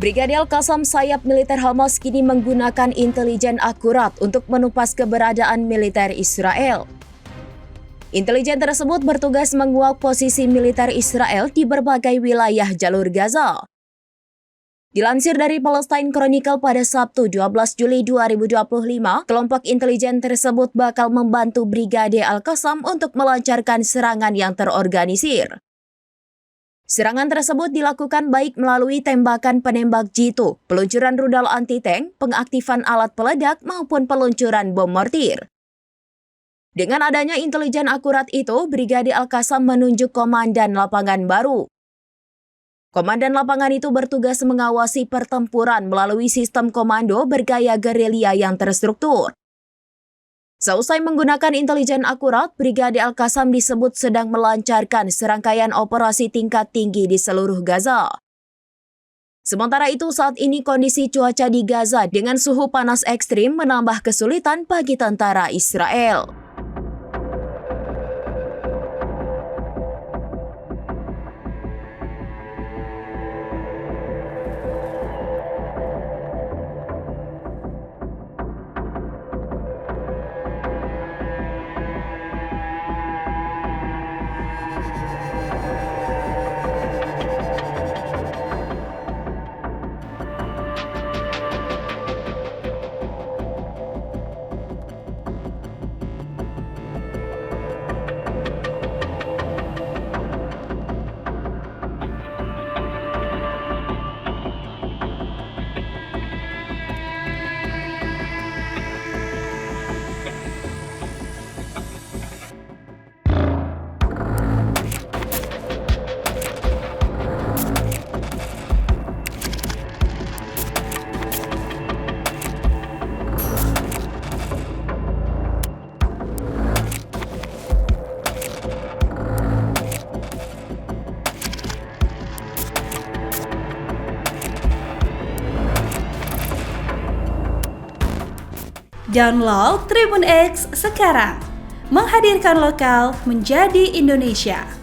Brigade Al-Qassam sayap militer Hamas kini menggunakan intelijen akurat untuk menumpas keberadaan militer Israel. Intelijen tersebut bertugas menguak posisi militer Israel di berbagai wilayah jalur Gaza. Dilansir dari Palestine Chronicle pada Sabtu 12 Juli 2025, kelompok intelijen tersebut bakal membantu Brigade Al-Qassam untuk melancarkan serangan yang terorganisir. Serangan tersebut dilakukan baik melalui tembakan penembak jitu, peluncuran rudal anti-tank, pengaktifan alat peledak, maupun peluncuran bom mortir. Dengan adanya intelijen akurat itu, Brigade Al-Qassam menunjuk komandan lapangan baru. Komandan lapangan itu bertugas mengawasi pertempuran melalui sistem komando bergaya gerilya yang terstruktur. Seusai menggunakan intelijen akurat, Brigade Al-Qassam disebut sedang melancarkan serangkaian operasi tingkat tinggi di seluruh Gaza. Sementara itu, saat ini kondisi cuaca di Gaza dengan suhu panas ekstrim menambah kesulitan bagi tentara Israel. Download Tribun X sekarang, menghadirkan lokal menjadi Indonesia.